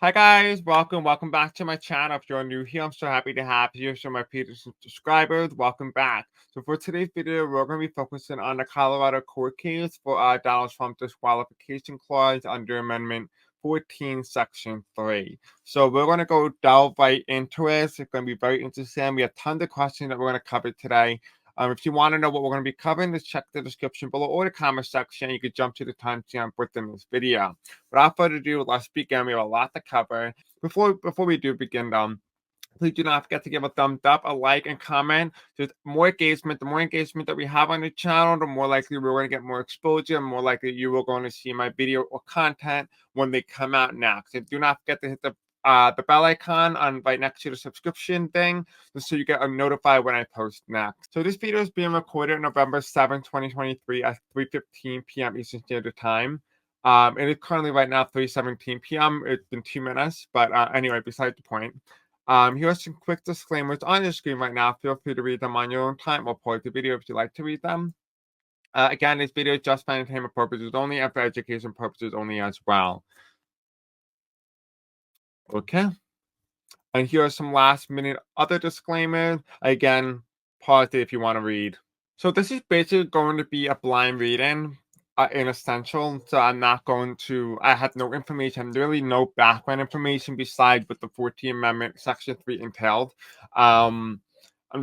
Hi guys, welcome back to my channel. If you're new here, I'm so happy to have you. So my patrons and subscribers, welcome back. So for today's video, we're going to be focusing on the Colorado court case for Donald Trump Disqualification Clause under Amendment 14, Section 3. So we're going to go delve right into it. It's going to be very interesting. We have tons of questions that we're going to cover today. If you want to know what we're going to be covering, just check the description below or the comment section. You could jump to the timestamp within this video. Without further ado, let's begin. We have a lot to cover. Before we do begin, please do not forget to give a thumbs up, a like, and comment. There's more engagement. The more engagement that we have on the channel, the more likely we're going to get more exposure, and more likely you are going to see my video or content when they come out next. And do not forget to hit the bell icon on right next to the subscription thing, just so you get notified when I post next. So this video is being recorded on November 7th, 2023 at 3:15 p.m. Eastern Standard Time. It is currently right now 3:17 p.m. It's been 2 minutes, but anyway, besides the point. Here are some quick disclaimers on your screen right now. Feel free to read them on your own time or pause the video if you'd like to read them. Again, this video is just for entertainment purposes only and for education purposes only as well. Okay. And here are some last minute other disclaimers. Again, pause it if you want to read. So this is basically going to be a blind reading in essential. So I'm not going to, I have no information, really no background information besides what the 14th Amendment Section 3 entailed. I'm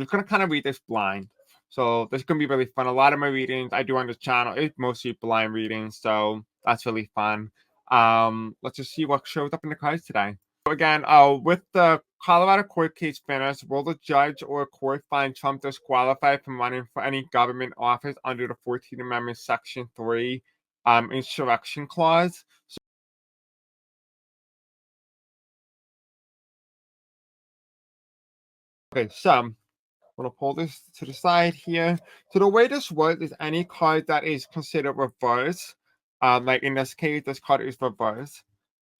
just going to kind of read this blind. So this is going to be really fun. A lot of my readings I do on this channel is mostly blind readings. So that's really fun. Let's just see what shows up in the cards today. So again, with the Colorado court case finished, will the judge or court find Trump disqualified from running for any government office under the 14th Amendment Section 3 Insurrection Clause? Okay, so I'm going to pull this to the side here. So the way this works is any card that is considered reverse, like in this case, this card is reverse,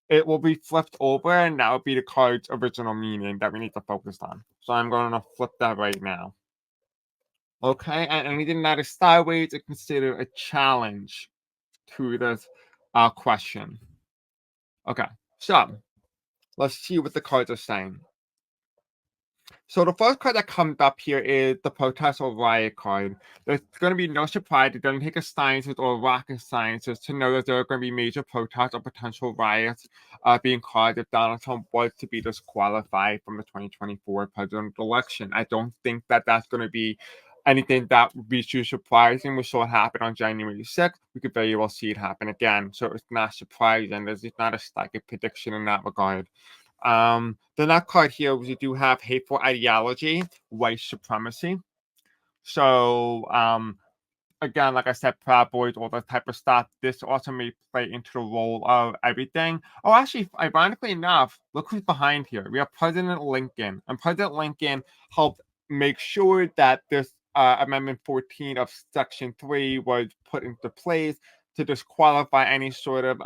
it will be flipped over, and that will be the card's original meaning that we need to focus on. So I'm going to flip that right now. Okay, and anything that is sideways is considered a challenge to this question. Okay, so let's see what the cards are saying. So the first card that comes up here is the protest or riot card. There's going to be no surprise. It doesn't take a scientist or a rocket scientist to know that there are going to be major protests or potential riots being caused if Donald Trump was to be disqualified from the 2024 presidential election. I don't think that that's going to be anything that would be too surprising. We saw it happen on January 6th. We could very well see it happen again. So it's not surprising. There's not a psychic prediction in that regard. The next card here, we do have hateful ideology, white supremacy. So, again, like I said, Proud Boys, all that type of stuff. This also may play into the role of everything. Oh, actually, ironically enough, look who's behind here. We have President Lincoln, and President Lincoln helped make sure that this Amendment 14 of Section 3 was put into place to disqualify any sort of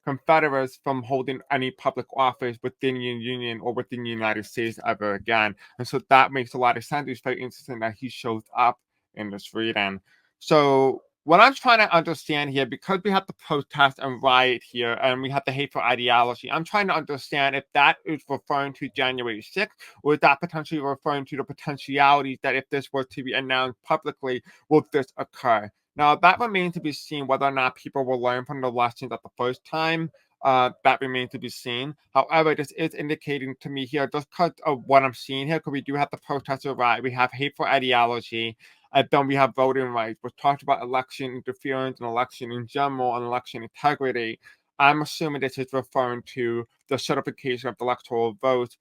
Confederates from holding any public office within the Union or within the United States ever again. And so that makes a lot of sense. It's very interesting that he shows up in this reading. So what I'm trying to understand here, because we have the protest and riot here, and we have the hateful ideology, I'm trying to understand if that is referring to January 6th, or is that potentially referring to the potentialities that if this were to be announced publicly, will this occur? Now, that remains to be seen whether or not people will learn from the lessons at the first time. That remains to be seen. However, this is indicating to me here, just because of what I'm seeing here, because we do have the protester riot, we have hateful ideology, and then we have voting rights. We've talked about election interference and election in general and election integrity. I'm assuming this is referring to the certification of the electoral votes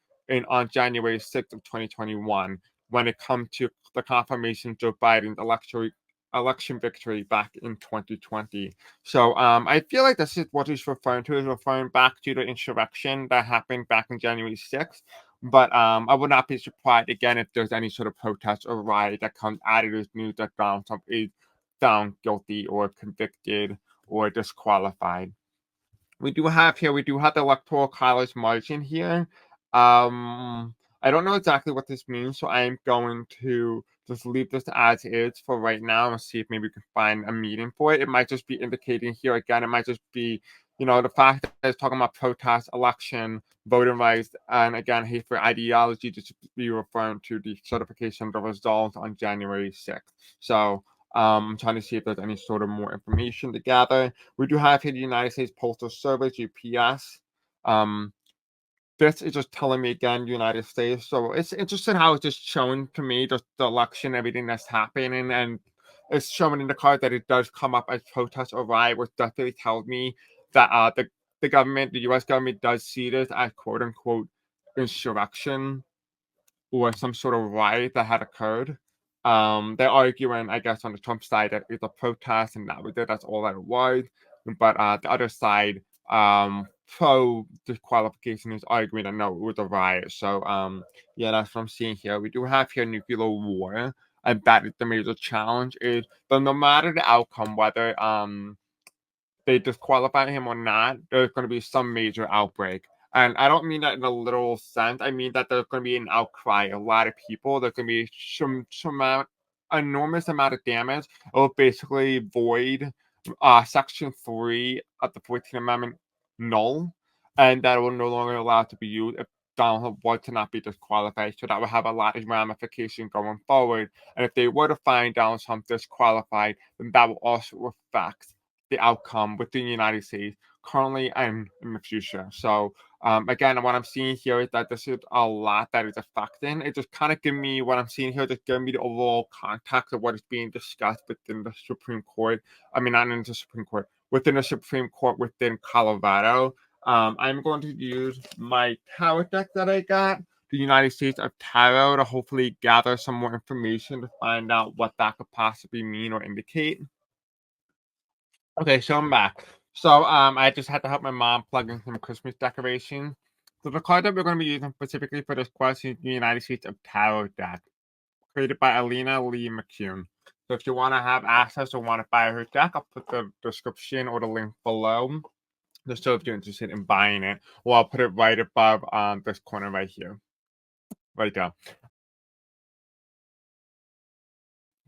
on January 6th of 2021 when it comes to the confirmation of Joe Biden's election victory back in 2020. So I feel like this is what he's referring to, is referring back to the insurrection that happened back on January 6th. But I would not be surprised again if there's any sort of protest or riot that comes out of this news that Donald Trump is found guilty or convicted or disqualified. We do have the Electoral College margin here. I don't know exactly what this means, so I am going to just leave this as is for right now and see if maybe we can find a meaning for it. It might just be indicating here again, it might just be the fact that it's talking about protest, election, voting rights, and again, hateful ideology to be referring to the certification of the results on January 6th. So I'm trying to see if there's any sort of more information to gather. We do have here the United States Postal Service, UPS. Um, this is just telling me again, United States. So it's interesting how it's just showing to me just the election, everything that's happening, and it's showing in the card that it does come up as protest or riot, which definitely tells me that the government, the U.S. government, does see this as quote unquote insurrection or some sort of riot that had occurred. They're arguing, I guess, on the Trump side that it's a protest and that was it, that's all that it was. But the other side, pro disqualification, is arguing that no, it was a riot. So yeah, that's what I'm seeing here. We do have here nuclear war, and that is the major challenge. Is but no matter the outcome, whether they disqualify him or not, there's going to be some major outbreak. And I don't mean that in a literal sense. I mean that there's going to be an outcry. A lot of people. There's going to be enormous amount of damage. It will basically void Section 3 of the 14th Amendment null, and that will no longer allow it to be used if Donald Trump was to not be disqualified. So that will have a lot of ramifications going forward. And if they were to find Donald Trump disqualified, then that will also affect the outcome within the United States currently and in the future. So again, what I'm seeing here is that this is a lot that is affecting. It just kind of give me what I'm seeing here, just give me the overall context of what is being discussed within the Supreme Court. I mean, not in the Supreme Court, within the Supreme Court within Colorado. I'm going to use my tarot deck that I got, the United States of Tarot, to hopefully gather some more information to find out what that could possibly mean or indicate. Okay, so I'm back. So I just had to help my mom plug in some Christmas decorations. So the card that we're going to be using specifically for this question is the United States of Tarot deck, created by Alina Lee McCune. So if you want to have access or want to buy her deck, I'll put the description or the link below. Just so if you're interested in buying it, or I'll put it right above this corner right here, right there.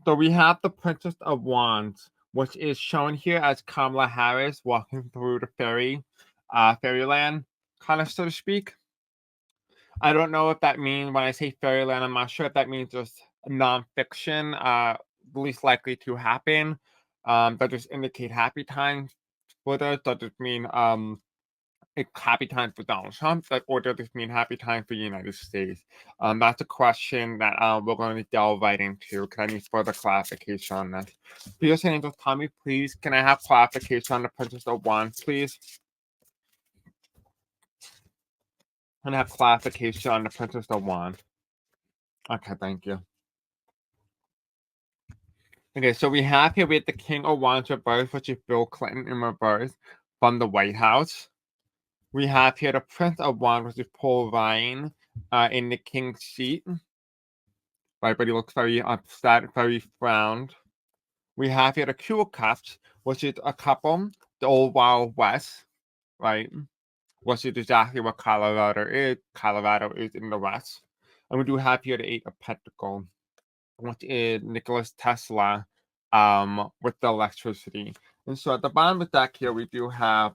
So we have the Princess of Wands, which is shown here as Kamala Harris walking through the fairyland, kind of so to speak. I don't know if that means when I say fairyland, I'm not sure if that means just nonfiction, least likely to happen. That just indicate happy times for us. Does it mean happy time for Donald Trump, or does this mean happy time for the United States? That's a question that we're going to delve right into. Can I need further clarification on this? Please, angels, tell me, please, can I have clarification on the Princess of Wands, please? Can I have clarification on the Princess of Wands? Okay, thank you. Okay, so we have here with the King of Wands reverse, which is Bill Clinton in reverse from the White House. We have here the Prince of Wands, which is Paul Ryan in the King's seat. Right, but he looks very upset, very frowned. We have here the Two of Cups, which is a couple, the old Wild West, right? Which is exactly what Colorado is. Colorado is in the West. And we do have here the Eight of Pentacles, which is Nicholas Tesla with the electricity. And so at the bottom of the deck here, we do have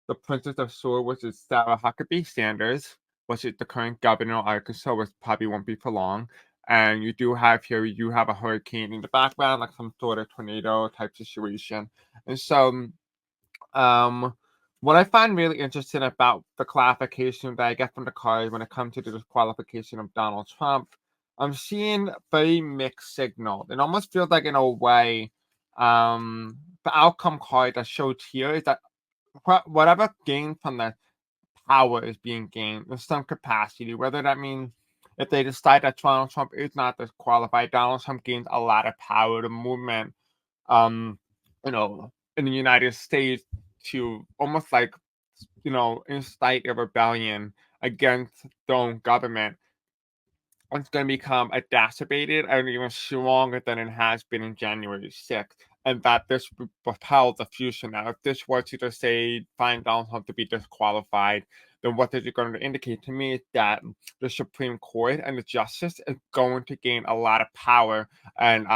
the Princess of Swords, which is Sarah Huckabee Sanders, which is the current governor of Arkansas, which probably won't be for long. And you do have here, you have a hurricane in the background, like some sort of tornado type situation. And so, what I find really interesting about the clarification that I get from the card when it comes to the disqualification of Donald Trump, I'm seeing very mixed signal. It almost feels like, in a way, the outcome card that showed here is that whatever gained from the power is being gained in some capacity, whether that means if they decide that Donald Trump is not disqualified, Donald Trump gains a lot of power. The movement, in the United States to almost like, incite a rebellion against their own government. It's going to become exacerbated and even stronger than it has been in January 6th. And that this would propel the future now. If this were to just say, find Donald Trump to be disqualified, then what is it going to indicate to me is that the Supreme Court and the justice is going to gain a lot of power and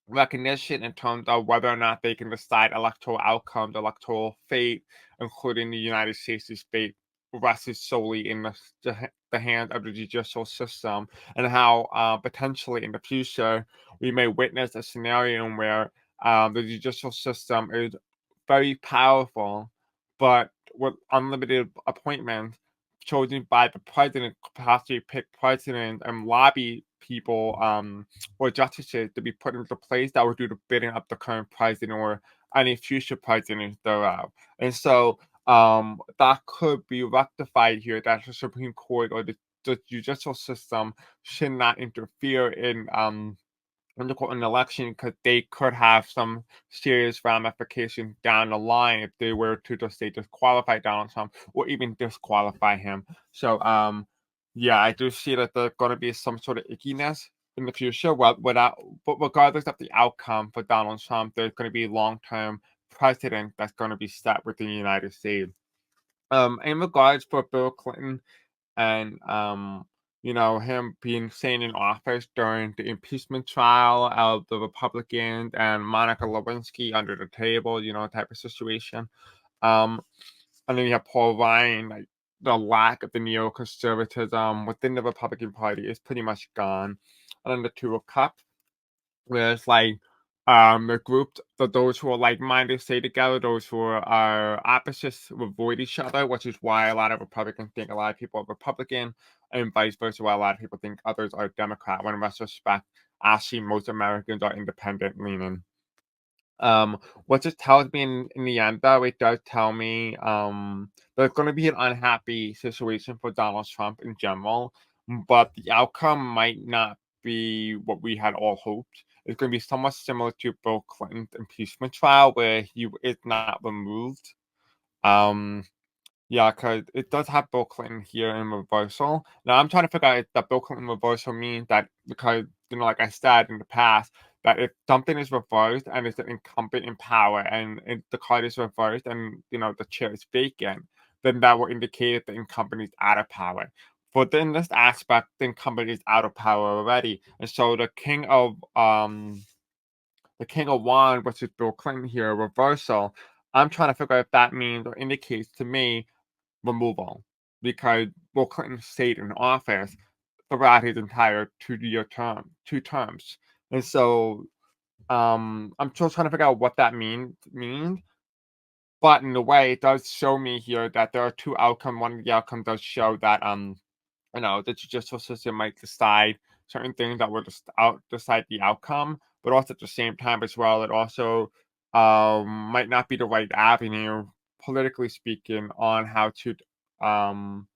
recognition in terms of whether or not they can decide electoral outcomes, electoral fate, including the United States' fate, rests solely in the hands of the judicial system, and how potentially in the future we may witness a scenario where the judicial system is very powerful, but with unlimited appointments chosen by the president, capacity to pick president and lobby people or justices to be put into place that would do the bidding of the current president or any future presidents thereof. And so that could be rectified here that the Supreme Court or the judicial system should not interfere in an election because they could have some serious ramifications down the line if they were to just say disqualify Donald Trump or even disqualify him. So yeah, I do see that there's going to be some sort of ickiness in the future. But regardless of the outcome for Donald Trump, there's going to be long-term precedent that's going to be set within the United States. In regards for Bill Clinton and him being seen in office during the impeachment trial of the Republicans and Monica Lewinsky under the table, type of situation. Um, and then you have Paul Ryan, like the lack of the neoconservatism within the Republican Party is pretty much gone. And then the two of cups where it's like the group those who are like-minded stay together, those who are opposites avoid each other, which is why a lot of Republicans think a lot of people are Republican, and vice versa, why a lot of people think others are Democrat, when in retrospect, actually most Americans are independent leaning. What this tells me in the end, though, it does tell me there's going to be an unhappy situation for Donald Trump in general, but the outcome might not be what we had all hoped. It's going to be somewhat similar to Bill Clinton's impeachment trial, where he is not removed. Um, yeah, because it does have Bill Clinton here in reversal. Now I'm trying to figure out if that Bill Clinton reversal means that because, like I said in the past, that if something is reversed and it's an incumbent in power and the card is reversed and, the chair is vacant, then that will indicate that the incumbent is out of power. But in this aspect, the incumbent is out of power already. And so the King of Wands, which is Bill Clinton here, reversal, I'm trying to figure out if that means or indicates to me removal because Bill Clinton stayed in office throughout his entire 2-year two terms. And so I'm still trying to figure out what that means. But in a way, it does show me here that there are two outcomes. One of the outcomes does show that the judicial system might decide certain things that will just decide the outcome, but also at the same time as well, it also might not be the right avenue, politically speaking, on how to um,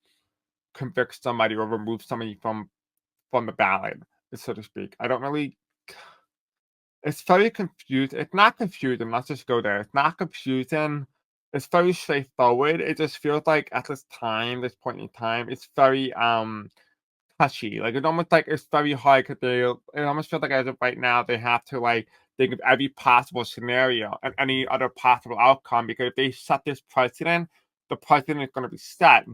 convict somebody or remove somebody from the ballot, so to speak. I don't really. It's very confused. It's not confusing. Let's just go there. It's not confusing. It's very straightforward. It just feels like at this point in time, it's very touchy. Like, it's almost like it's very hard because it almost feels like as of right now, they have to, like, think of every possible scenario and any other possible outcome because if they set this precedent, the precedent is going to be set.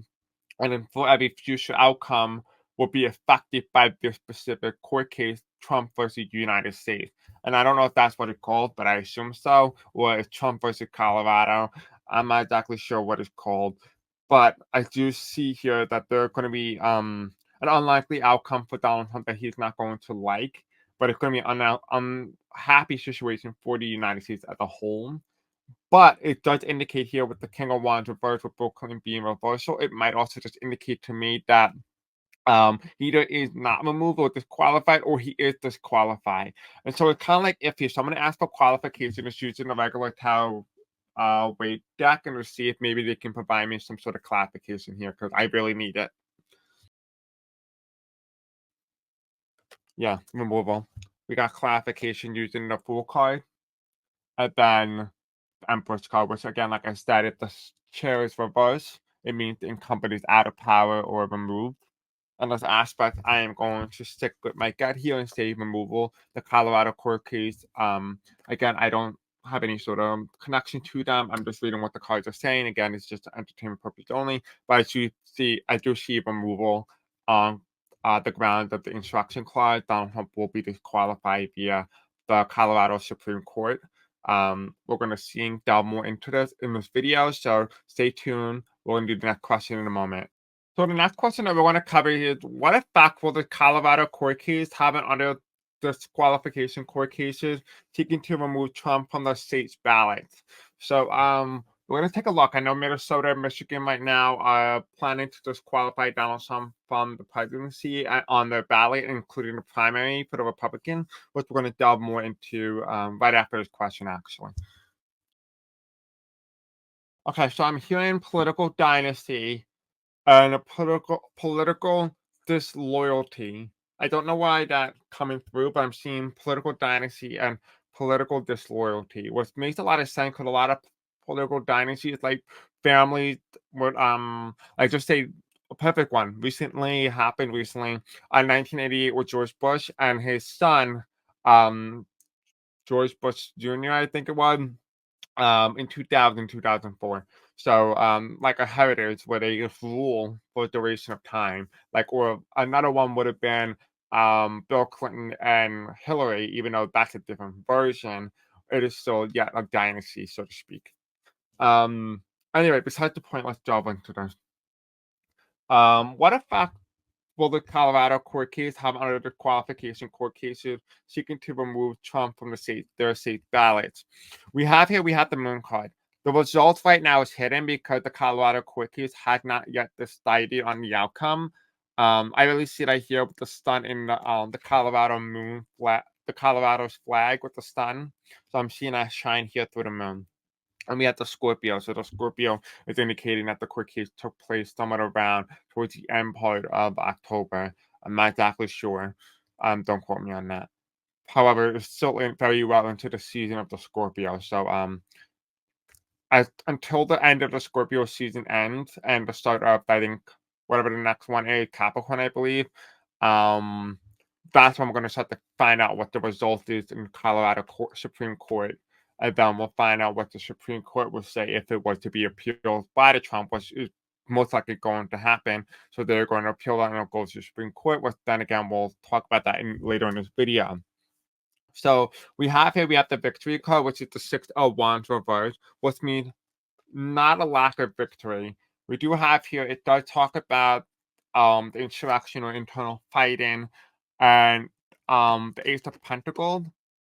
And then for every future outcome will be affected by this specific court case, Trump versus United States. And I don't know if that's what it's called, but I assume so. Or it's Trump versus Colorado. I'm not exactly sure what it's called. But I do see here that there are going to be an unlikely outcome for Donald Trump that he's not going to like. But it's going to be an unhappy situation for the United States as a whole. But it does indicate here with the King of Wands reversed with Bill Clinton being reversal, it might also just indicate to me that he either is not removed or disqualified or he is disqualified. And so it's kind of like if someone asks for qualification, it's using the regular tarot weight deck and to see if maybe they can provide me some sort of clarification here because I really need it. Yeah, removal. We got clarification using the Fool card. And then Empress card, which again, like I said, if the chair is reversed, it means the incumbent is out of power or removed. On this aspect, I am going to stick with my gut here and say removal. The Colorado court case, again, I don't have any sort of connection to them. I'm just reading what the cards are saying. Again, it's just entertainment purpose only. But I do see removal on the grounds of the Insurrection Clause. Donald Trump will be disqualified via the Colorado Supreme Court. We're going to delve more into this in this video, so stay tuned. We're going to do the next question in a moment. So the next question that we want to cover is, what effect will the Colorado court case have on other disqualification court cases seeking to remove Trump from the state's ballots? So we're going to take a look. I know Minnesota and Michigan right now are planning to disqualify Donald Trump from the presidency on their ballot, including the primary for the Republican, which we're going to delve more into right after this question, actually. Okay, so I'm hearing political dynasty and a political disloyalty. I don't know why that's coming through, but I'm seeing political dynasty and political disloyalty, which makes a lot of sense because a lot of political dynasties, like families, would like just say a perfect one happened recently on 1988 with George Bush and his son, George Bush Jr. I think it was, in 2004. So, like a heritage where they just rule for a duration of time. Like, or another one would have been Bill Clinton and Hillary, even though that's a different version. It is still, yeah, a dynasty, so to speak. Anyway, besides the point, let's delve into this. What effect will the Colorado court case have on the disqualification court cases seeking to remove Trump from their state ballots? We have the moon card. The results right now is hidden because the Colorado court case has not yet decided on the outcome. I really see that here with the sun in the Colorado moon flag, the Colorado's flag with the sun. So I'm seeing that shine here through the moon. And we have the Scorpio. So the Scorpio is indicating that the court case took place somewhat around towards the end part of October. I'm not exactly sure. Don't quote me on that. However, it's still very well into the season of the Scorpio. So until the end of the Scorpio season ends and the start of, I think, whatever the next one is, Capricorn, I believe. That's when we're going to start to find out what the result is in Colorado Supreme Court. And then we'll find out what the Supreme Court will say if it was to be appealed by the Trump, which is most likely going to happen. So they're going to appeal that and it'll go to the Supreme Court, which then again, we'll talk about that later in this video. So we have the victory card, which is the 6 of Wands reverse, which means not a lack of victory. We do have here, it does talk about the insurrection or internal fighting, and the Ace of Pentacles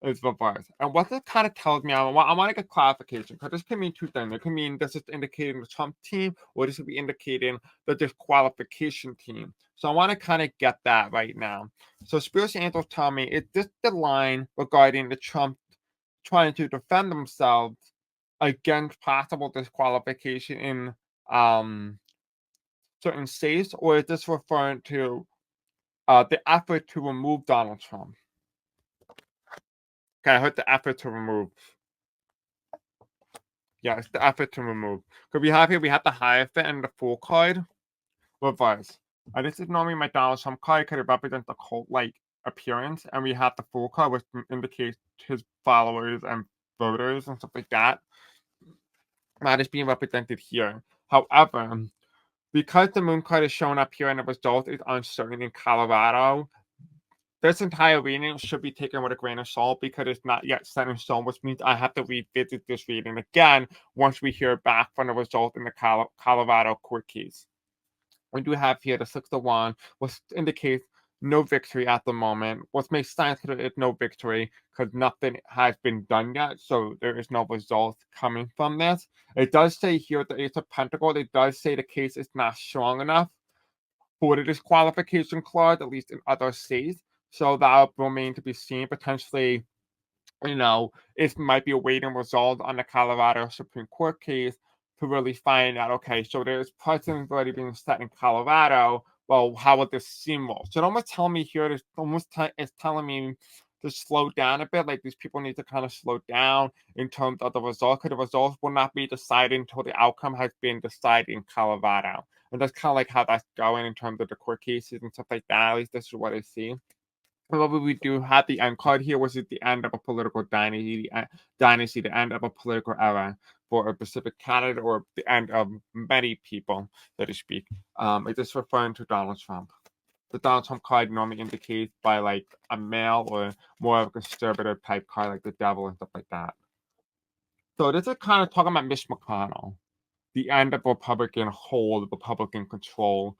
is reversed. And what this kind of tells me, I want to get clarification, because this can mean two things. It can mean this is indicating the Trump team, or this could be indicating the disqualification team. So I want to kind of get that right now. So spiritual angels tell me, is this the line regarding the Trump trying to defend themselves against possible disqualification in certain states, or is this referring to the effort to remove Donald Trump? Okay, I heard the effort to remove. Yeah, it's the effort to remove. Because we have the Hierophant and the Fool card reverse. This is normally my Donald Trump card because it represents the cult-like appearance, and we have the Fool card, which indicates his followers and voters and stuff like that. That is being represented here. However, because the moon card is shown up here and the result is uncertain in Colorado, this entire reading should be taken with a grain of salt because it's not yet set in stone, which means I have to revisit this reading again once we hear back from the result in the Colorado court case. We do have here the 6 of Wands, which indicates no victory at the moment, which makes sense that it's no victory because nothing has been done yet, so there is no result coming from this. It does say here the Ace of Pentacles, it does say the case is not strong enough for the disqualification clause, at least in other states. So that will remain to be seen. Potentially, it might be a waiting result on the Colorado Supreme Court case to really find out, okay, so there's precedent already being set in Colorado. Well, how would this seem? So it almost tell me here, it's telling me to slow down a bit. Like these people need to kind of slow down in terms of the result, because the results will not be decided until the outcome has been decided in Colorado. And that's kind of like how that's going in terms of the court cases and stuff like that. At least this is what I see. However, we do have the end card here, which is the end of a political dynasty, the end of a political era for a specific candidate, or the end of many people, so to speak. It is referring to Donald Trump. the Donald Trump card normally indicates by like a male or more of a conservative type card like the devil and stuff like that. So this is kind of talking about Mitch McConnell, the end of Republican hold, Republican control.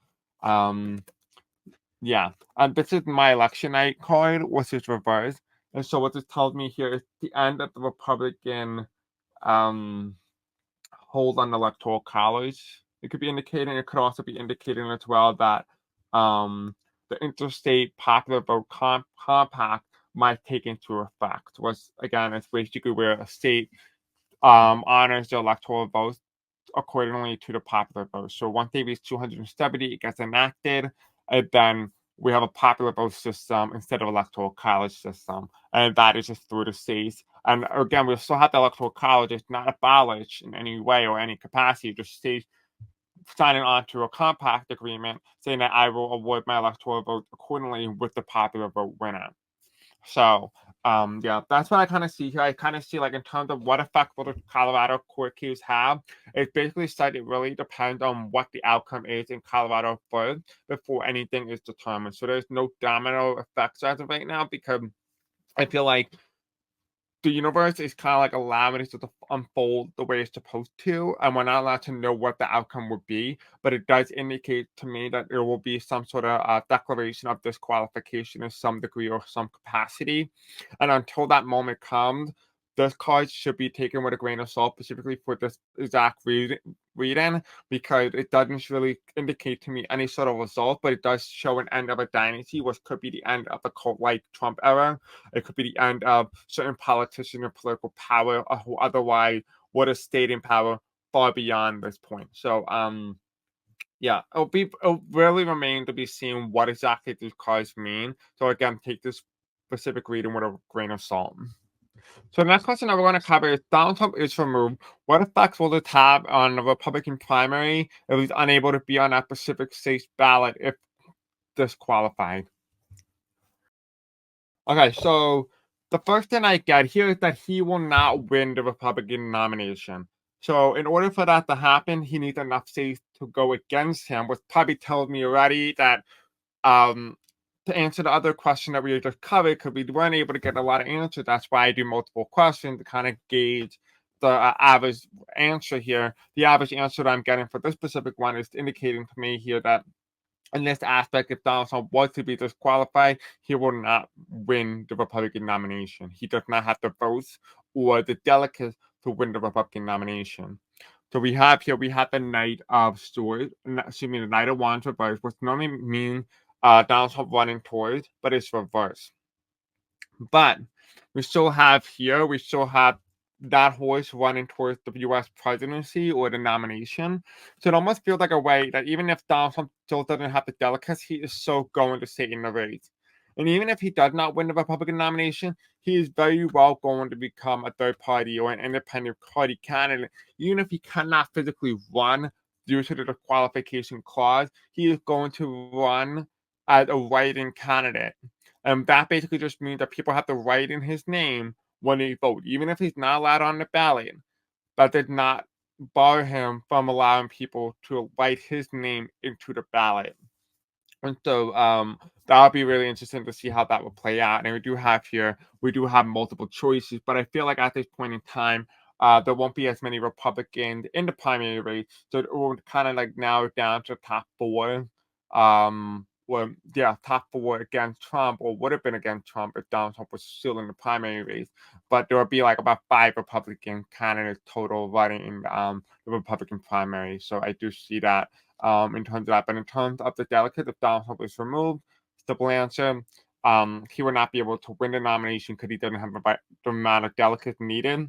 Yeah, and this is my election night card, which is reversed. And so what this tells me here is the end of the Republican hold on the Electoral College. It could be indicating, it could also be indicating as well that the interstate popular vote compact might take into effect. Was again, it's basically where a state honors the electoral votes accordingly to the popular vote. So once they reach 270, it gets enacted, and then we have a popular vote system instead of electoral college system, and that is just through the states. And again, we still have the electoral college. It's not abolished in any way or any capacity. Just states signing on to a compact agreement saying that I will award my electoral vote accordingly with the popular vote winner. So, yeah, that's what I kind of see here. I kind of see, like, in terms of what effect will the Colorado court case have, it basically said it really depends on what the outcome is in Colorado first before anything is determined. So there's no domino effects as of right now because I feel like the universe is kind of like allowing it to unfold the way it's supposed to, and we're not allowed to know what the outcome would be. But it does indicate to me that there will be some sort of declaration of disqualification in some degree or some capacity. And until that moment comes, this card should be taken with a grain of salt, specifically for this exact reading, because it doesn't really indicate to me any sort of result, but it does show an end of a dynasty, which could be the end of the cult-like Trump era. It could be the end of certain politicians and political power who otherwise would have stayed in power far beyond this point. So, yeah, it'll really remain to be seen what exactly these cards mean. So again, take this specific reading with a grain of salt. So the next question that we're going to cover is Donald Trump is removed. What effects will this have on the Republican primary if he's unable to be on that specific state's ballot if disqualified? Okay, so the first thing I get here is that he will not win the Republican nomination. So in order for that to happen, he needs enough states to go against him, which probably tells me already that to answer the other question that we just covered, because we weren't able to get a lot of answers. That's why I do multiple questions to kind of gauge the average answer here. The average answer that I'm getting for this specific one is indicating to me here that in this aspect, if Donald Trump was to be disqualified, he will not win the Republican nomination. He does not have the votes or the delegates to win the Republican nomination. So we have the Knight of Swords, the Knight of Wands reversed, which normally means Donald Trump running towards, but it's reversed. But we still have that horse running towards the U.S. presidency or the nomination. So it almost feels like a way that even if Donald Trump still doesn't have the delegates, he is so going to stay in the race. And even if he does not win the Republican nomination, he is very well going to become a third party or an independent party candidate. Even if he cannot physically run due to the disqualification clause, he is going to run as a write-in candidate. And that basically just means that people have to write in his name when they vote, even if he's not allowed on the ballot. That did not bar him from allowing people to write his name into the ballot. And so that would be really interesting to see how that will play out. And we do have multiple choices, but I feel like at this point in time, there won't be as many Republicans in the primary race, so it will kind of like narrow down to top four. Top four against Trump, or would have been against Trump if Donald Trump was still in the primary race. But there would be like about 5 Republican candidates total running in the Republican primary. So I do see that in terms of that. But in terms of the delegates, if Donald Trump is removed, simple answer, he will not be able to win the nomination because he doesn't have the amount of delegates needed.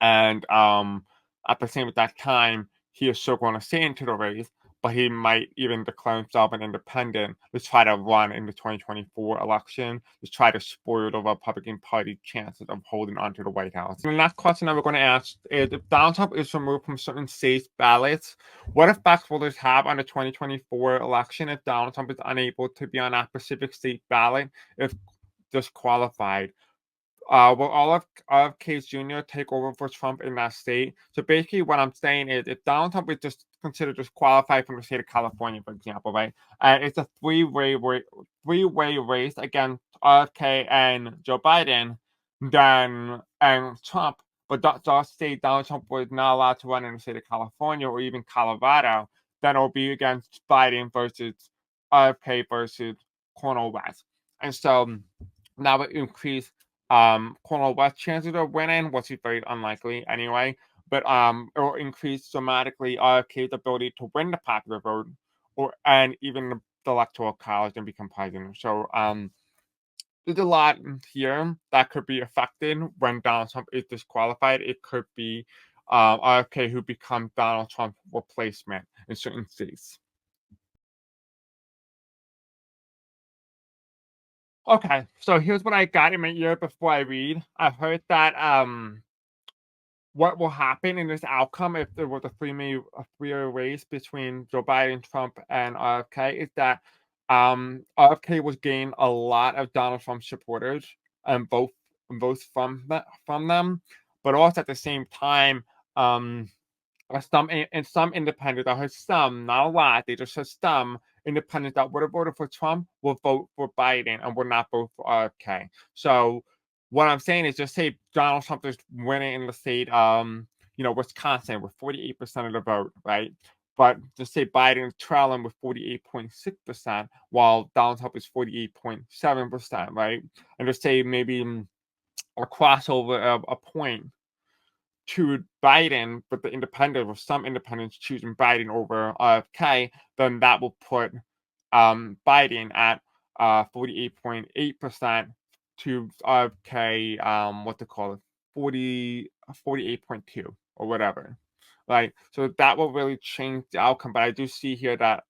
And at the same time, he is still going to stay into the race, but he might even declare himself an independent to try to run in the 2024 election, to try to spoil the Republican Party chances of holding onto the White House. And the last question that we're going to ask is, if Donald Trump is removed from certain states' ballots, what effects will this have on the 2024 election if Donald Trump is unable to be on that specific state ballot if disqualified? Will RFK Jr. take over for Trump in that state? So basically, what I'm saying is, if Donald Trump is considered disqualified from the state of California, for example, right? And it's a three-way race against RFK and Joe Biden, then and Trump. But the state Donald Trump was not allowed to run in the state of California or even Colorado. Then it'll be against Biden versus RFK versus Cornel West. And so now it increased Cornel West's chances of winning, which is very unlikely anyway. But it will increase dramatically RFK's ability to win the popular vote and even the electoral college and become president. So there's a lot here that could be affected when Donald Trump is disqualified. It could be RFK who becomes Donald Trump's replacement in certain states. Okay, so here's what I got in my ear before I read. I heard that what will happen in this outcome if there was a three-way race between Joe Biden, Trump, and RFK is that RFK was gaining a lot of Donald Trump supporters and votes from them, but also at the same time, some independents, I heard some, not a lot, they just said some independents that would have voted for Trump will vote for Biden and would not vote for RFK. So what I'm saying is just say Donald Trump is winning in the state, Wisconsin with 48% of the vote, right? But just say Biden is trailing with 48.6%, while Donald Trump is 48.7%, right? And just say maybe a crossover of a point to Biden, but the independent or some independents choosing Biden over RFK, then that will put Biden at 48.8% to RFK, what to call it, 48.2 or whatever. Right. So that will really change the outcome. But I do see here that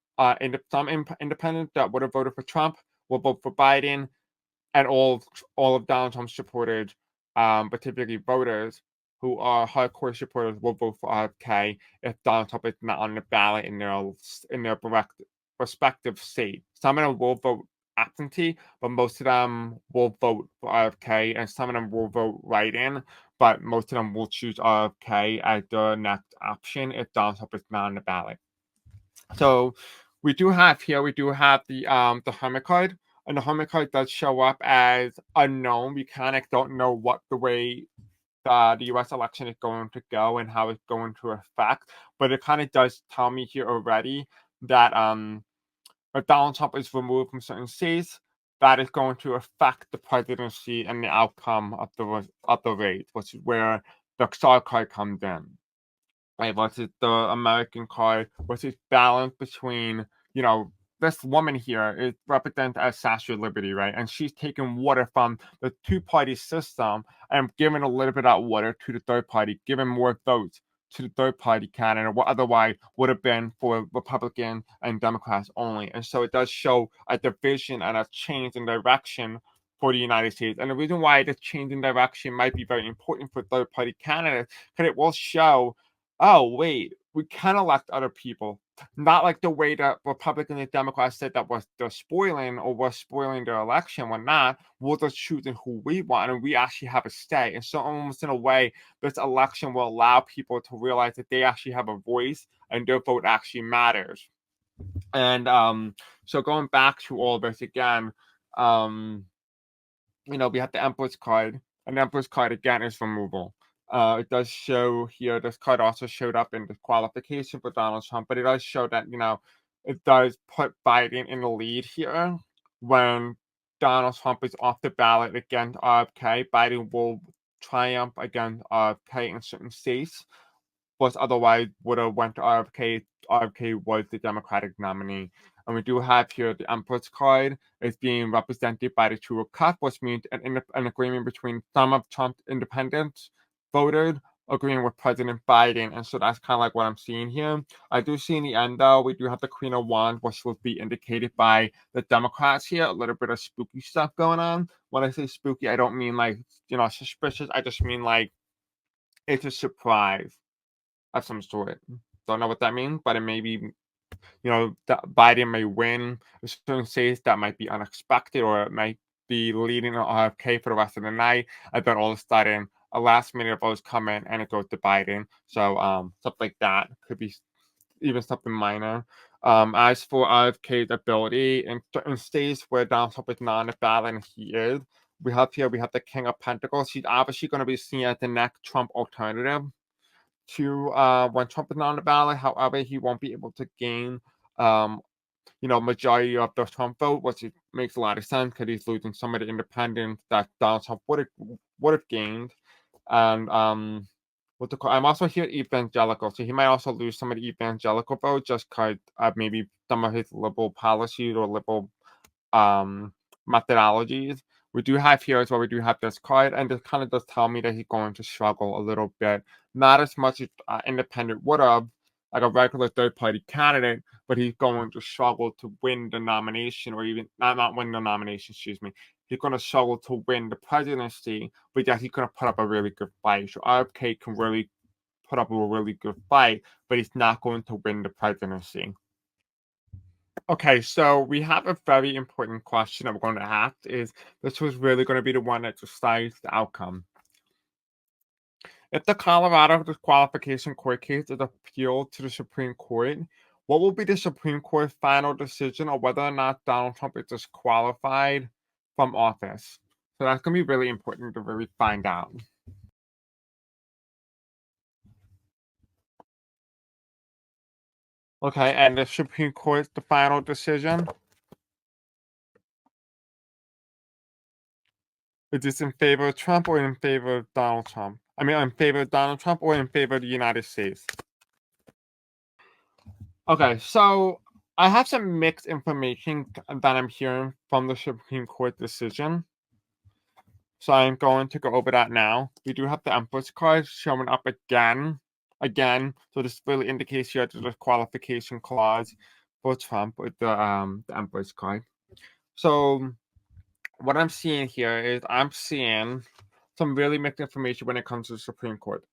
some independents that would have voted for Trump will vote for Biden, and all of Donald Trump's supporters, but typically voters who are hardcore supporters will vote for RFK if Donald Trump is not on the ballot in their respective state. Some of them will vote absentee, but most of them will vote for RFK, and some of them will vote write-in, but most of them will choose RFK as the next option if Donald Trump is not on the ballot. So we do have the hermit card, and the hermit card does show up as unknown. We kind of don't know what the way the U.S. election is going to go and how it's going to affect, but it kind of does tell me here already that if Donald Trump is removed from certain states, that is going to affect the presidency and the outcome of the race, which is where the star card comes in. Right, versus the American card, which is balance between, this woman here is represented as Statue of Liberty, right? And she's taking water from the two-party system and giving a little bit of that water to the third party, giving more votes to the third party candidate, what otherwise would have been for Republicans and Democrats only. And so it does show a division and a change in direction for the United States. And the reason why this change in direction might be very important for third party candidates, because it will show, oh, wait, we can elect other people. Not like the way that Republicans and Democrats said that they're spoiling their election. We're not. We're just choosing who we want, and we actually have a say. And so, almost in a way, this election will allow people to realize that they actually have a voice and their vote actually matters. And so going back to all this again, we have the Emperor's card, and the Emperor's card again is removal. It does show here, this card also showed up in disqualification for Donald Trump, but it does show that, it does put Biden in the lead here. When Donald Trump is off the ballot against RFK, Biden will triumph against RFK in certain states, but otherwise would have went to RFK. RFK was the Democratic nominee. And we do have here the Emperor's card is being represented by the two of cups, which means an agreement between some of Trump's independents voted agreeing with President Biden. And so that's kind of like what I'm seeing here. I do see in the end, though, we do have the Queen of Wands, which will be indicated by the Democrats here. A little bit of spooky stuff going on. When I say spooky, I don't mean like, suspicious. I just mean like it's a surprise of some sort. Don't know what that means, but it may be, that Biden may win certain states that might be unexpected, or it might be leading on RFK for the rest of the night. I bet all of a sudden a last minute votes come in and it goes to Biden. So stuff like that could be even something minor. As for RFK's ability in certain states where Donald Trump is not on the ballot and he is, we have the King of Pentacles. He's obviously going to be seen as the next Trump alternative to when Trump is not on the ballot. However, he won't be able to gain majority of the Trump vote, which makes a lot of sense because he's losing some of the independents that Donald Trump would have gained. And I'm also here evangelical, so he might also lose some of the evangelical vote just because maybe some of his liberal policies or liberal methodologies. We do have here as well, we do have this card, and this kind of does tell me that he's going to struggle a little bit. Not as much as independent would have, like a regular third-party candidate, but he's going to struggle to win the nomination, or even not win the nomination, excuse me. He's going to struggle to win the presidency, but yet he's going to put up a really good fight. So RFK can really put up a really good fight, but he's not going to win the presidency. Okay, so we have a very important question that we're going to ask is, this was really going to be the one that decides the outcome. If the Colorado Disqualification Court case is appealed to the Supreme Court, what will be the Supreme Court's final decision on whether or not Donald Trump is disqualified from office? So that's going to be really important to really find out. Okay, and the Supreme Court's the final decision? Is this in favor of Trump or in favor of Donald Trump? I mean, in favor of Donald Trump or in favor of the United States? Okay, so I have some mixed information that I'm hearing from the Supreme Court decision. So I'm going to go over that now. We do have the Empress card showing up again. So this really indicates here the disqualification clause for Trump with the Empress card. So what I'm seeing here is I'm seeing some really mixed information when it comes to the Supreme Court.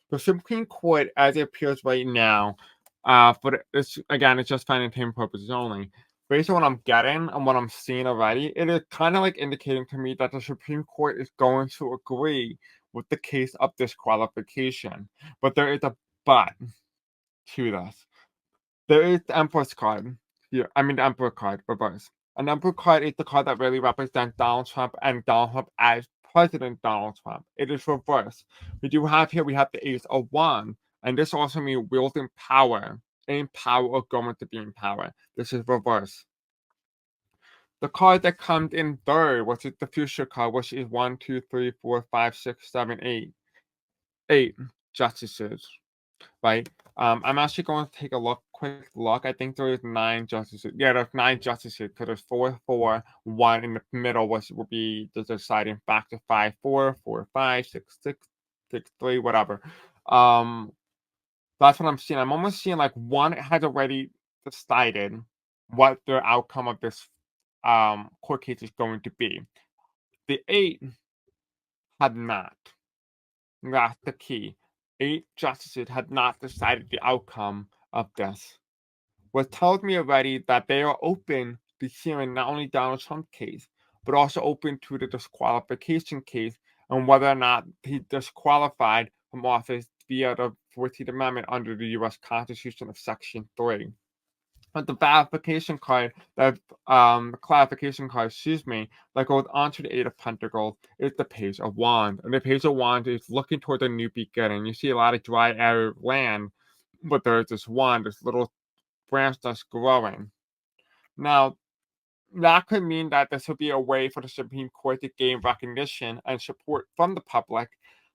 The Supreme Court, as it appears right now, but it's just for entertainment purposes only. Based on what I'm getting and what I'm seeing already, it is kind of like indicating to me that the Supreme Court is going to agree with the case of disqualification. But there is a but to this. There is the Emperor's card here. I mean, the Emperor card, reverse. An Emperor card is the card that really represents Donald Trump and Donald Trump as President Donald Trump. It is reversed. We have the Ace of Wands, and this also means wielding power, in power or going to be in power. This is reverse. The card that comes in third, which is the future card, which is 1, 2, 3, 4, 5, 6, 7, 8. 8 justices, right? I'm actually going to take a quick look. I think there is 9 justices. Yeah, there's 9 justices because there's 4, 4, 1 in the middle, which will be the deciding factor. 5, 4, 4, 5, 6, 6, 6, 3, whatever. That's what I'm seeing. I'm almost seeing like 1 has already decided what the outcome of this court case is going to be. The 8 had not. That's the key. 8 justices had not decided the outcome of this, which tells me already that they are open to hearing not only Donald Trump's case, but also open to the disqualification case and whether or not he's disqualified from office via the 14th Amendment under the U.S. Constitution of Section 3. But the verification card, the clarification card, that goes onto the 8 of Pentacles is the Page of Wands. And the Page of Wands is looking toward a new beginning. You see a lot of dry, arid land, but there's this wand, this little branch that's growing. Now, that could mean that this would be a way for the Supreme Court to gain recognition and support from the public,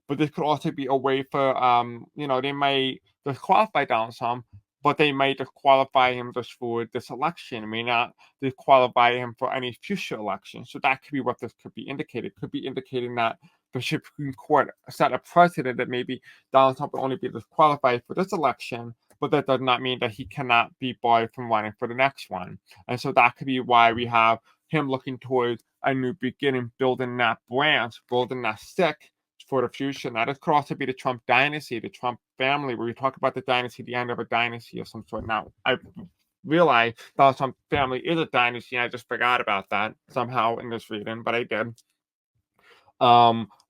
but this could also be a way for, they may disqualify Donald Trump, but they may disqualify him just for this election, may not disqualify him for any future election. So that could be what this could be indicated. It could be indicating that the Supreme Court set a precedent that maybe Donald Trump will only be disqualified for this election, but that does not mean that he cannot be barred from running for the next one. And so that could be why we have him looking towards a new beginning, building that branch, building that stick for the future. Now, this could also be the Trump dynasty, the Trump family, where we talk about the dynasty, the end of a dynasty of some sort. Now, I realize Donald Trump family is a dynasty, and I just forgot about that somehow in this reading, but I did.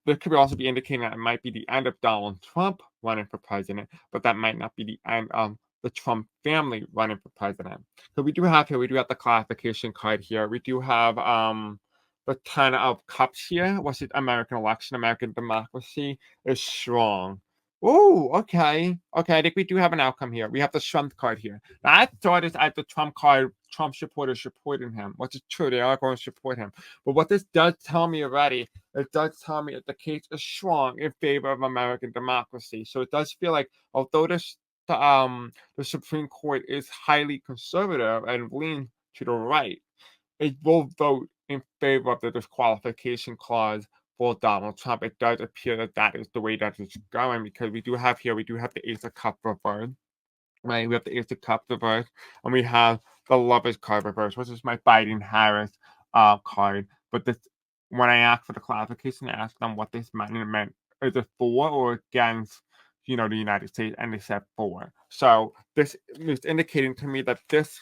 This could also be indicating that it might be the end of Donald Trump running for president, but that might not be the end of the Trump family running for president. So we do have the clarification card here. We do have the 10 of cups here. What's it? American election, American democracy is strong. Oh, okay. Okay, I think we do have an outcome here. We have the Trump card here. Now, I thought it's at the Trump card, Trump supporters supporting him, which is true. They are going to support him. But what this does tell me already, it does tell me that the case is strong in favor of American democracy. So it does feel like, although the Supreme Court is highly conservative and lean to the right, it will vote in favor of the disqualification clause for Donald Trump. It does appear that that is the way that it's going, because we do have the Ace of Cups reversed, right? We have the Ace of Cups reversed, and we have the Lovers card reversed, which is my Biden-Harris card. But this, when I asked for the clarification, I asked them what this meant, and it meant, is it for or against, the United States, and they said for. So this is indicating to me that this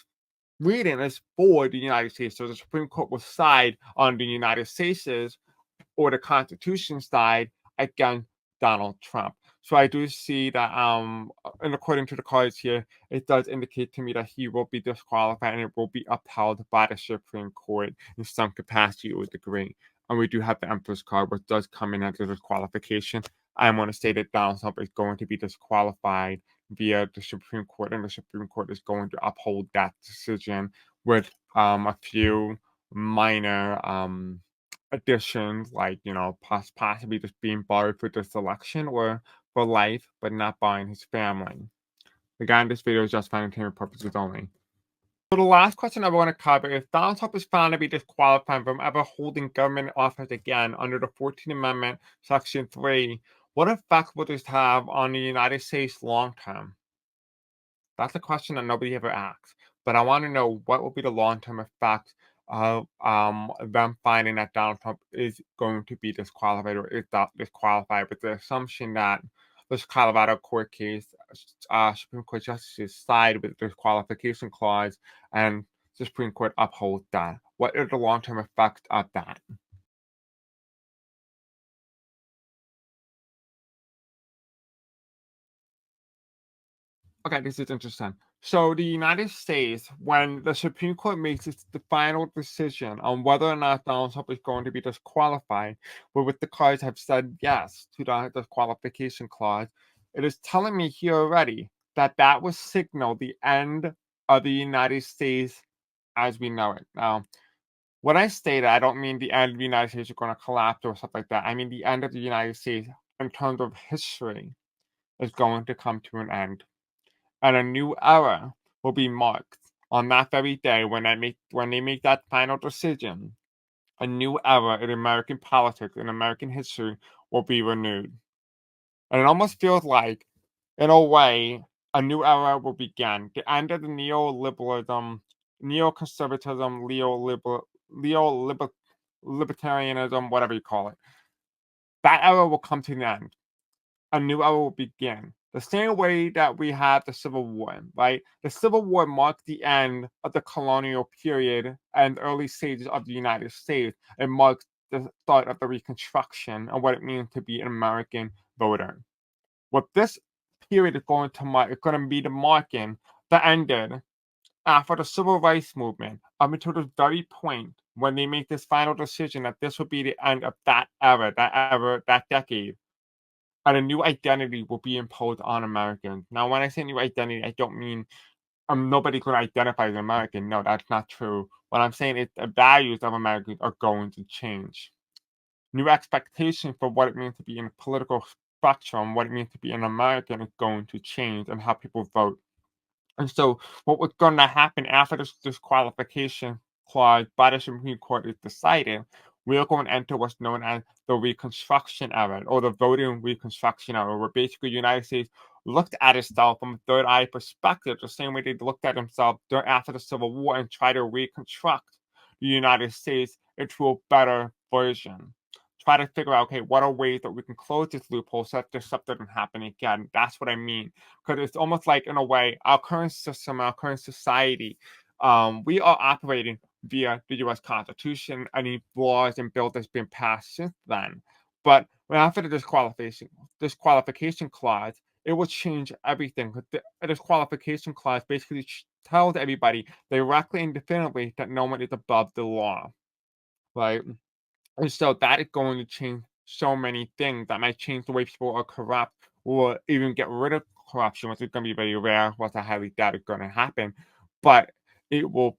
reading is for the United States. So the Supreme Court will side on the United States or the Constitution side against Donald Trump. So I do see that, and according to the cards here, it does indicate to me that he will be disqualified and it will be upheld by the Supreme Court in some capacity or degree. And we do have the Emperor's card, which does come in as a disqualification. I want to say that Donald Trump is going to be disqualified via the Supreme Court, and the Supreme Court is going to uphold that decision with a few minor additions, like possibly just being barred for this election or for life, but not barring his family. Again, this video is just for entertainment purposes only. So the last question I want to cover: if Donald Trump is found to be disqualified from ever holding government office again under the 14th Amendment, Section 3, what effect will this have on the United States long term? That's a question that nobody ever asks. But I want to know, what will be the long-term effect of them finding that Donald Trump is going to be disqualified or is disqualified, with the assumption that this Colorado court case, Supreme Court justices side with the disqualification clause and the Supreme Court upholds that. What is the long-term effect of that? Okay, this is interesting. So the United States, when the Supreme Court makes the final decision on whether or not Donald Trump is going to be disqualified, but with the cards have said yes to the disqualification clause, it is telling me here already that that will signal the end of the United States as we know it. Now, when I say that, I don't mean the end of the United States is going to collapse or stuff like that. I mean the end of the United States in terms of history is going to come to an end, and a new era will be marked on that very day when they make that final decision. A new era in American politics and American history will be renewed. And it almost feels like, in a way, a new era will begin. The end of the neoliberalism, neoconservatism, libertarianism, whatever you call it. That era will come to an end. A new era will begin. The same way that we have the Civil War, right? The Civil War marked the end of the colonial period and early stages of the United States. It marked the start of the Reconstruction and what it means to be an American voter. What this period is going to mark, is going to be the marking that ended after the Civil Rights Movement, up until this very point when they make this final decision that this will be the end of that era, that decade. And a new identity will be imposed on Americans. Now, when I say new identity, I don't mean nobody could identify as American. No, that's not true. What I'm saying is the values of Americans are going to change. New expectations for what it means to be in a political spectrum, what it means to be an American, is going to change, and how people vote. And so, what was going to happen after this disqualification clause by the Supreme Court is decided, we are going to enter what's known as the Reconstruction era, or the voting Reconstruction era, where basically the United States looked at itself from a third eye perspective, the same way they looked at themselves after the Civil War, and tried to reconstruct the United States into a better version. Try to figure out, okay, what are ways that we can close this loophole so that this stuff doesn't happen again. That's what I mean. Because it's almost like, in a way, our current system, our current society, we are operating via the U.S. Constitution, any laws and bills that's been passed since then. But after the disqualification clause, it will change everything. The disqualification clause basically tells everybody directly and definitively that no one is above the law, right? And so that is going to change so many things. That might change the way people are corrupt or even get rid of corruption, which is going to be very rare. What I highly doubt is going to happen. But it will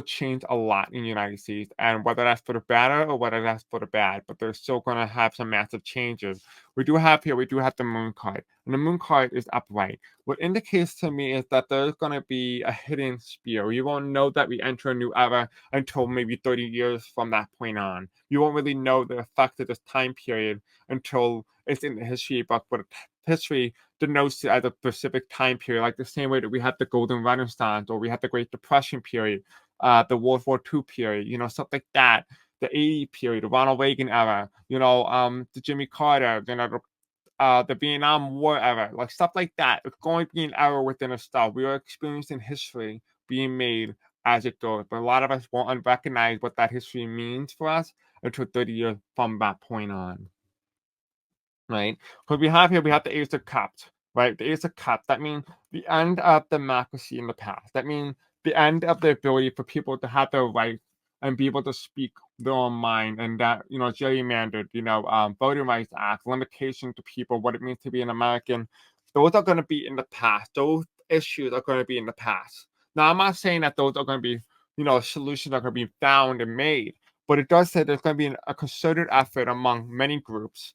change a lot in the United States, and whether that's for the better or whether that's for the bad, but they're still going to have some massive changes. We do have the moon card, and the moon card is upright. What indicates to me is that there's going to be a hidden spear. You won't know that we enter a new era until maybe 30 years from that point on. You won't really know the effect of this time period until it's in the history book, but history denotes it as a specific time period, like the same way that we had the Golden Renaissance or we had the Great Depression period, the World War II period, stuff like that, the 80 period, the Ronald Reagan era, the Jimmy Carter, the Vietnam War era, like stuff like that. It's going to be an era within a stuff. We are experiencing history being made as it goes, but a lot of us won't recognize what that history means for us until 30 years from that point on, right? Because we have the Ace of Cups, right? The Ace of Cups, that means the end of democracy in the past. That means the end of the ability for people to have their rights and be able to speak their own mind, and that, gerrymandered, Voting Rights Act, limitation to people, what it means to be an American. Those are going to be in the past. Those issues are going to be in the past. Now, I'm not saying that those are going to be, solutions are going to be found and made, but it does say there's going to be a concerted effort among many groups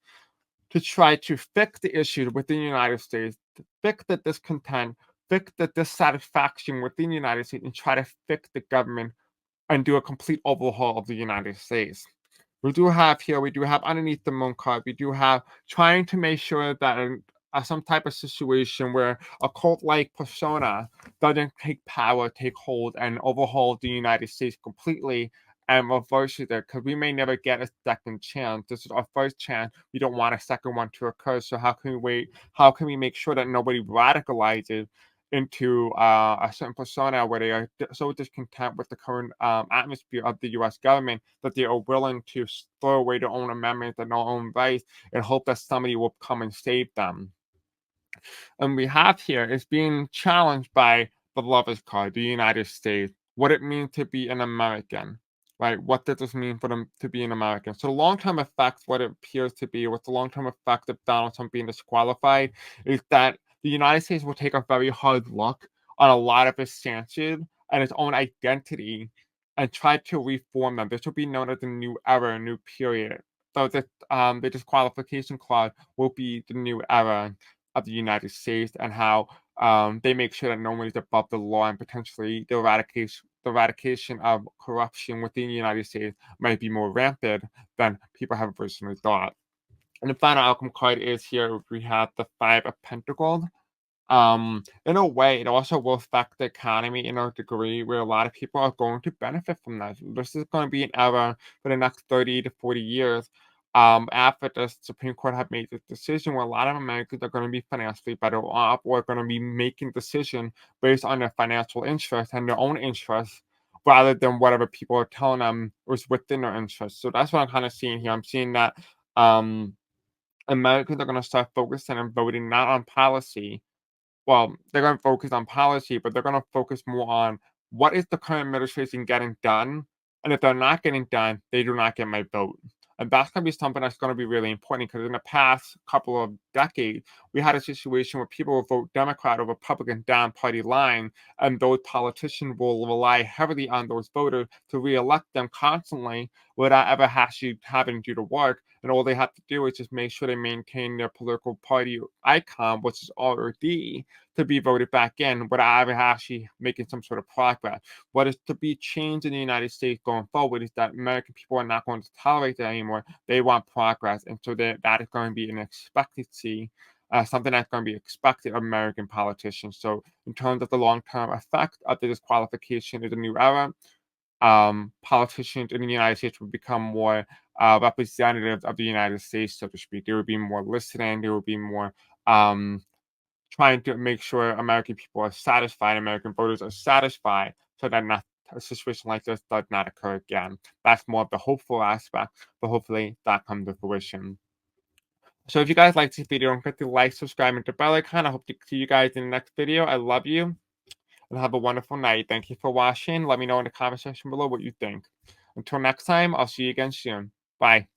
to try to fix the issues within the United States, to fix the discontent, fix the dissatisfaction within the United States, and try to fix the government and do a complete overhaul of the United States. We do have underneath the moon card, we do have trying to make sure that some type of situation where a cult-like persona doesn't take power, take hold, and overhaul the United States completely and reverse it, because we may never get a second chance. This is our first chance. We don't want a second one to occur. So how can we wait? How can we make sure that nobody radicalizes into a certain persona where they are so discontent with the current atmosphere of the U.S. government that they are willing to throw away their own amendments and their own rights and hope that somebody will come and save them? And we have here is being challenged by the Lovers Card, the United States, what it means to be an American, right? What does this mean for them to be an American? So, long term effects, what it appears to be, what's the long term effect of Donald Trump being disqualified, is that the United States will take a very hard look on a lot of its stances and its own identity and try to reform them. This will be known as a new era, a new period. So, the disqualification clause will be the new era of the United States, and how they make sure that no one is above the law, and potentially the eradication of corruption within the United States might be more rampant than people have originally thought. And the final outcome card is here. We have the Five of Pentacles. In a way, it also will affect the economy in a degree where a lot of people are going to benefit from that. This is going to be an era for the next 30 to 40 years. After the Supreme Court have made this decision, where a lot of Americans are going to be financially better off, or are going to be making decisions based on their financial interests and their own interests, rather than whatever people are telling them was within their interests. So that's what I'm kind of seeing here. I'm seeing that um, Americans are going to start focusing and voting not on policy. Well, they're going to focus on policy, but they're going to focus more on what is the current administration getting done. And if they're not getting done, they do not get my vote. And that's going to be something that's going to be really important, because in the past couple of decades, we had a situation where people will vote Democrat or Republican down party line, and those politicians will rely heavily on those voters to reelect them constantly without ever actually having to do the work. And all they have to do is just make sure they maintain their political party icon, which is R or D, to be voted back in without ever actually making some sort of progress. What is to be changed in the United States going forward is that American people are not going to tolerate that anymore. They want progress. And so that is going to be an expectancy, something that's going to be expected of American politicians. So, in terms of the long term effect of the disqualification of the new era, politicians in the United States will become more representatives of the United States, so to speak. They will be more listening. They will be more trying to make sure American people are satisfied, American voters are satisfied, so that not a situation like this does not occur again. That's more of the hopeful aspect, but hopefully that comes to fruition. So if you guys like this video, don't forget to like, subscribe, and the bell icon. I hope to see you guys in the next video. I love you, and have a wonderful night. Thank you for watching. Let me know in the comment section below what you think. Until next time, I'll see you again soon. Bye.